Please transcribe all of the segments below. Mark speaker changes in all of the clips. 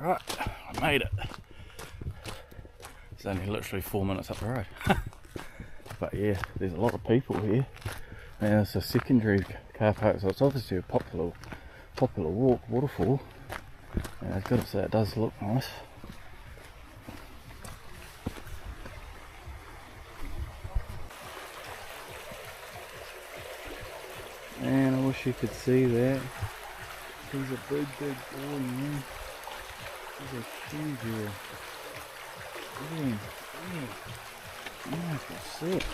Speaker 1: Right, I made it. It's only literally 4 minutes up the road. But yeah, there's a lot of people here. And it's a secondary car park, so it's obviously a popular waterfall. And I've got to say, it does look nice. Man, I wish you could see that. He's a big boy, man. He's a huge here. Yeah, I can see it.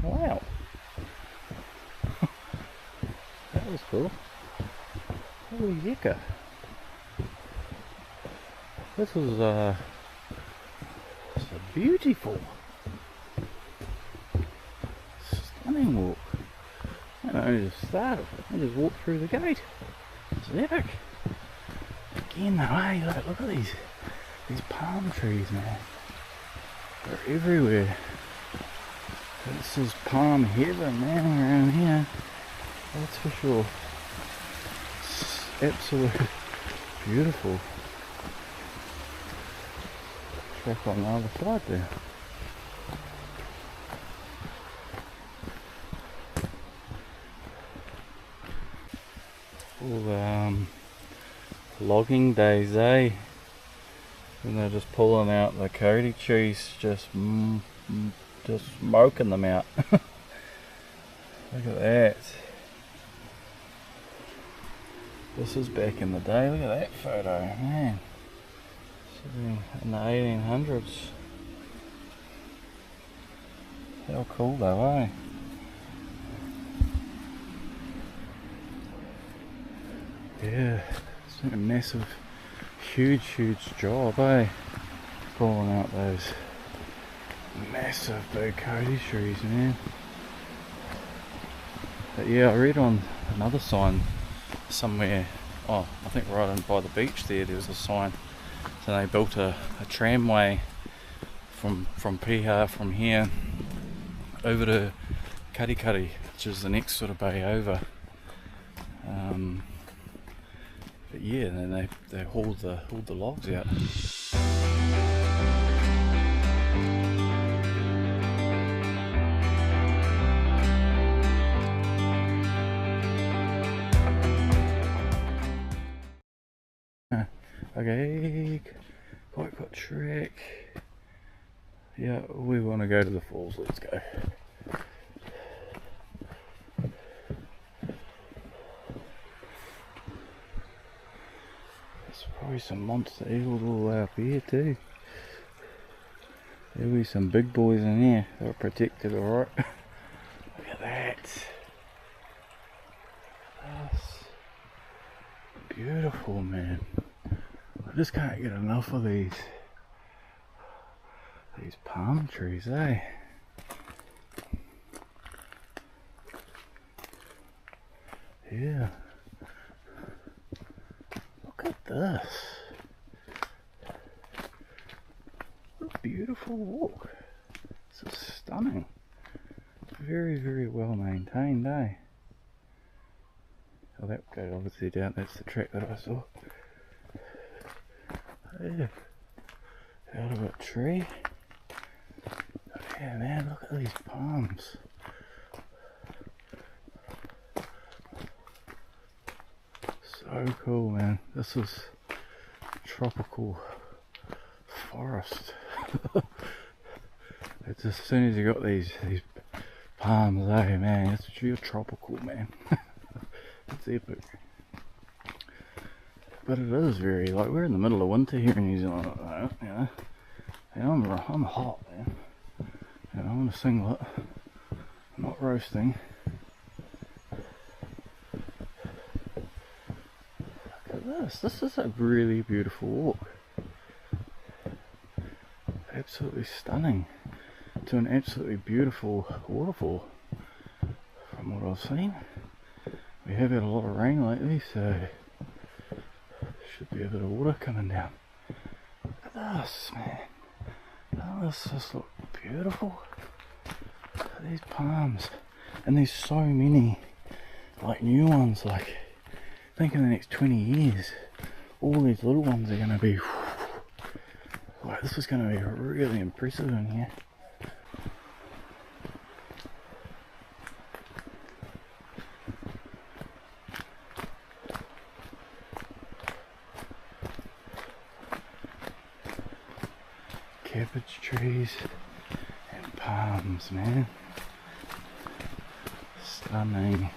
Speaker 1: Wow, that was cool. Holy hecka. This was it's a beautiful, stunning walk. And I only just started. I just walked through the gate. It's epic. Again though, hey, look at these palm trees, man. They're everywhere. This is palm heaven, man, around here. That's for sure. It's absolutely beautiful. Track on the other side there. All logging days, eh? And they're just pulling out the coyote trees, just smoking them out. Look at that. This is back in the day. Look at that photo, man. In the 1800s. How cool though, eh? Yeah, it's a massive, huge job, eh? Pulling out those massive big coyote trees, man. But yeah, I read on another sign somewhere, oh, I think right in by the beach there was a sign. So they built a tramway from Piha, from here over to Kitekite, which is the next sort of bay over. But yeah, and then they hauled the logs out. Okay, quite got track. Yeah, we want to go to the falls. Let's go. There's probably some monster eagles all the way up here too. There'll be some big boys in here. They're protected, alright. Look at that. That's beautiful, man. I just can't get enough of these palm trees, eh? Yeah. Look at this. What a beautiful walk. This is stunning. Very well maintained, eh? Oh, that goes obviously down. That's the track that I saw. Yeah. Out of a tree. Yeah, man, look at these palms. So cool, man. This is tropical forest. It's as soon as you got these palms there, man, it's real tropical, man. It's epic. But it is very, like, we're in the middle of winter here in New Zealand at the moment, you know. And I'm hot, man. And I'm in a singlet. I'm not roasting. Look at this. This is a really beautiful walk. Absolutely stunning. To an absolutely beautiful waterfall. From what I've seen. We have had a lot of rain lately, so should be a bit of water coming down. Look at this, man. Oh, this just looks beautiful. Look at these palms. And there's so many, like, new ones. Like, I think in the next 20 years, all these little ones are going to be, like, this is going to be really impressive in here. Cabbage trees and palms, man. Stunning.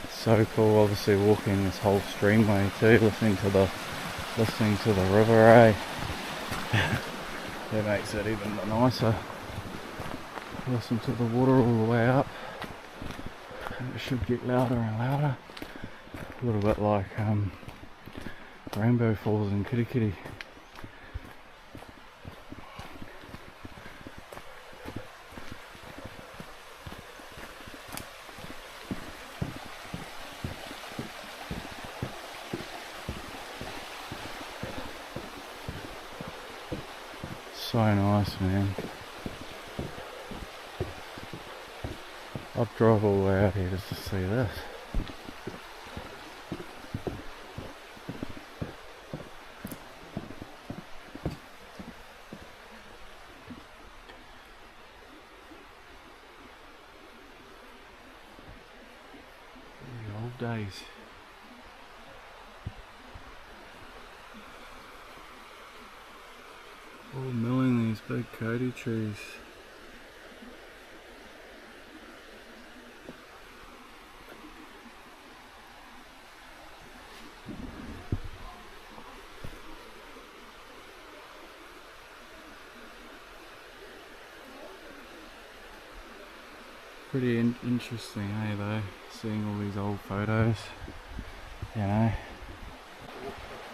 Speaker 1: So cool, obviously walking this whole streamway too, listening to the river, eh? That makes it even nicer. Listen to the water all the way up. And it should get louder and louder. A little bit like Rainbow Falls in Kitekite. So nice, man. I'd drive all the way out here just to see this. The old days. All milling these big coyote trees. Pretty interesting, eh, though, seeing all these old photos, you know.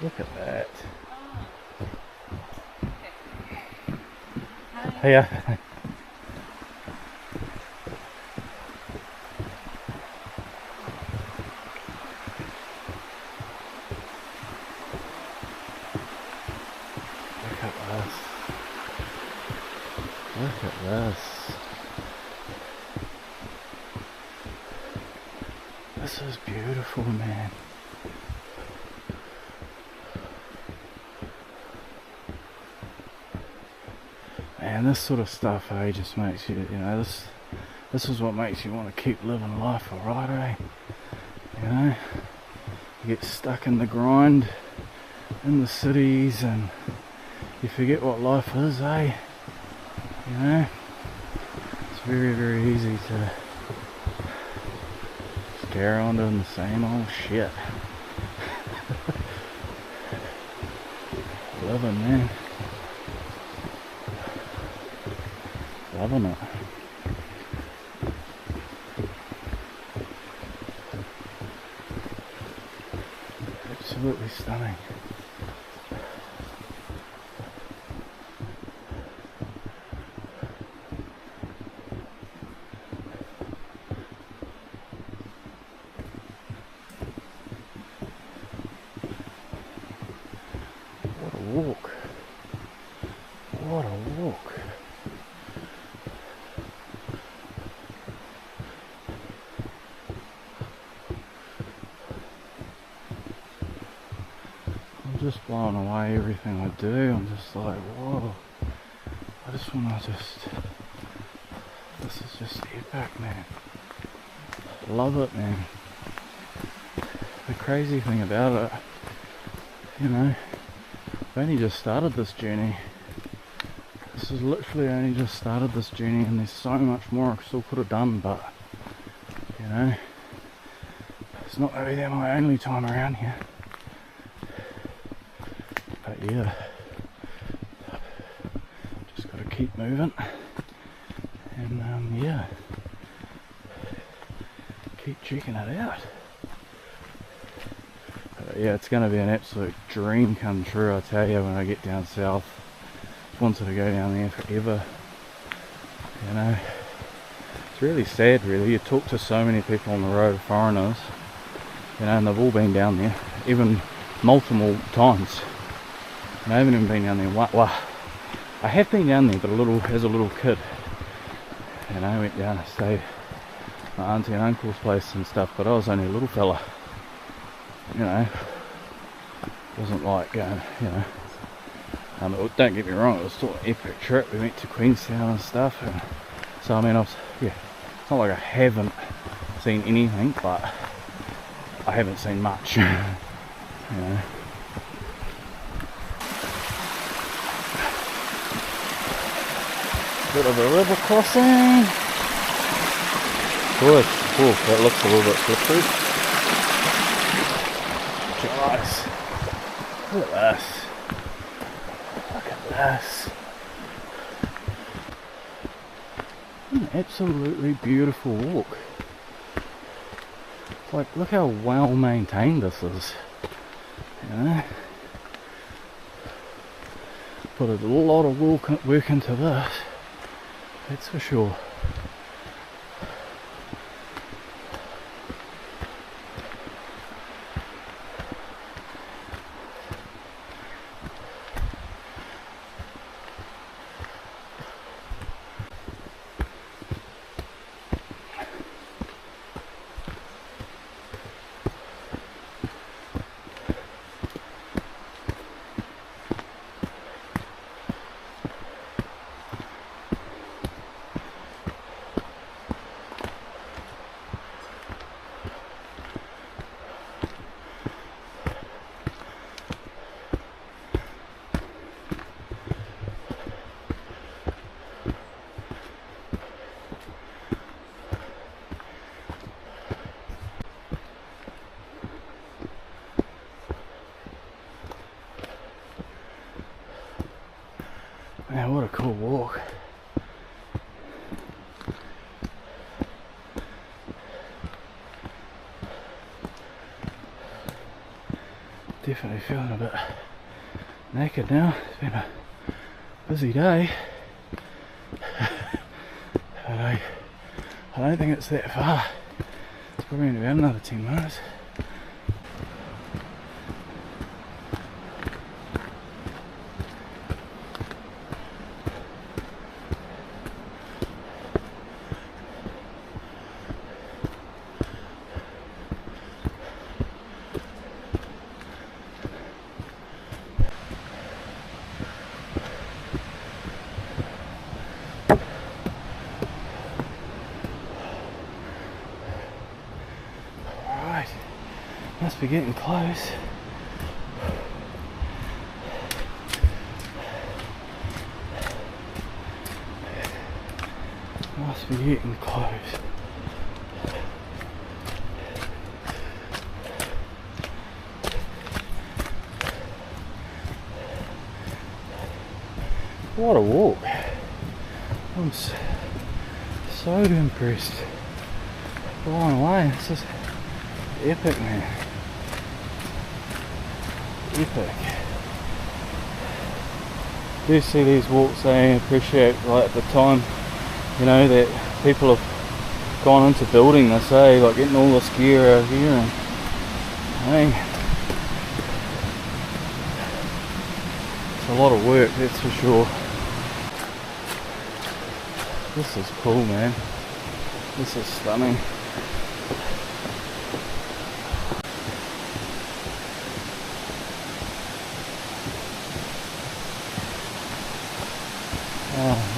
Speaker 1: Look at that. Yeah. Look at this. Look at this. This is beautiful, man. And this sort of stuff, eh, just makes you, you know, this is what makes you want to keep living life, alright, eh? You know, you get stuck in the grind in the cities and you forget what life is, eh? You know, it's very, very easy to just carry on doing the same old shit. Living, man. Loving it. Absolutely stunning. What a walk. What a walk. just blown away everything I do. I'm just like, whoa. I just want to this is just epic, man. Love it, man. The crazy thing about it, you know, I've only just started this journey. This is literally only just started this journey, and there's so much more I still could have done, but, you know, it's not going to be my only time around here. But yeah, just got to keep moving, and yeah, keep checking it out. But yeah, it's going to be an absolute dream come true, I tell you, when I get down south. Wanted to go down there forever, you know. It's really sad, really. You talk to so many people on the road, foreigners, you know, and they've all been down there, even multiple times. And I haven't even been down there. Well, I have been down there, but as a little kid. And I went down and stayed at my auntie and uncle's place and stuff, but I was only a little fella. You know, it wasn't like going, you know. Don't get me wrong, it was still an epic trip. We went to Queenstown and stuff, and so I mean, yeah, it's not like I haven't seen anything, but I haven't seen much, you know. Bit of a river crossing. Good. Oh, that looks a little bit slippery. Guys, look at this. Yes. An absolutely beautiful walk. Like, look how well maintained this is. You know? Put a lot of work into this, that's for sure. Man, what a cool walk. Definitely feeling a bit knackered now. It's been a busy day. But I don't think it's that far. It's probably in about another 10 minutes. Must be getting close. Must be getting close. What a walk. I'm so impressed. Blown away. This is epic, man. Epic. Do see these walks, I appreciate like the time, you know, that people have gone into building this, like getting all this gear out here, and I mean, it's a lot of work, that's for sure. This is cool, man. This is stunning.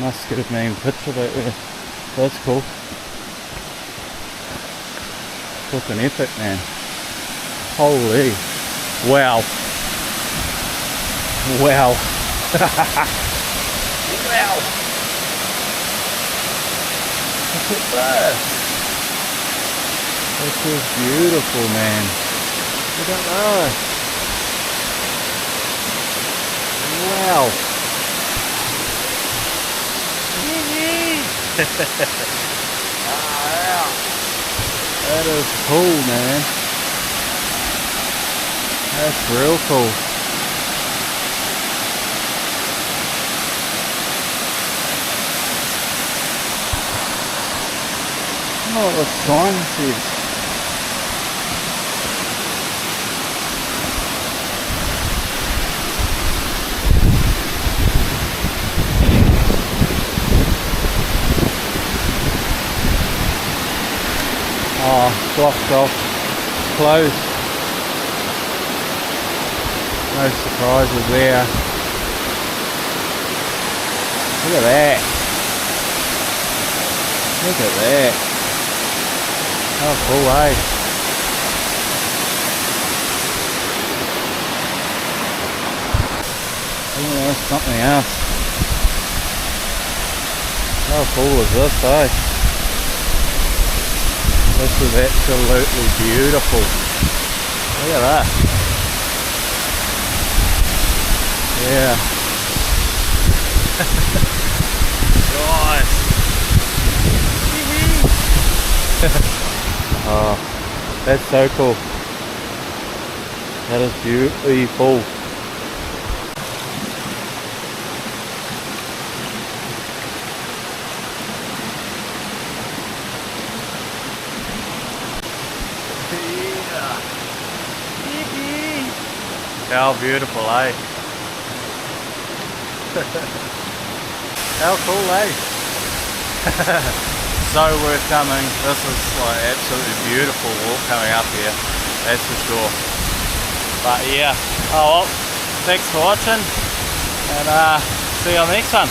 Speaker 1: Must get a main picture back there. That's cool. Fucking epic, man. Holy. Wow. Wow. Wow. Look at this. This is beautiful, man. Look at that. Wow. Wow. That is cool, man. That's real cool. I don't know what the sign says. Oh, blocked off, closed. No surprises there. Look at that. Look at that. How cool, eh? Oh, that's something else. How cool is this, eh? This is absolutely beautiful. Look at that. Yeah. Nice. Oh, that's so cool. That is beautiful. How beautiful, eh? How cool, eh? So worth coming. This is like absolutely beautiful walk coming up here, that's for sure. But yeah, oh well, thanks for watching, and see you on the next one.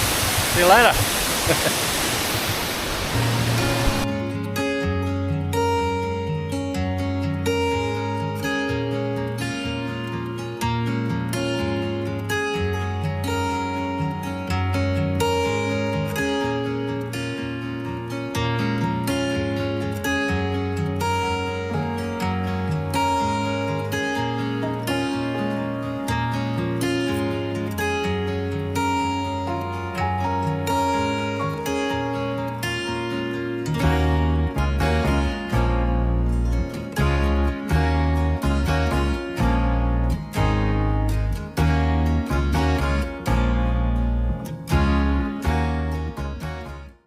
Speaker 1: See you later.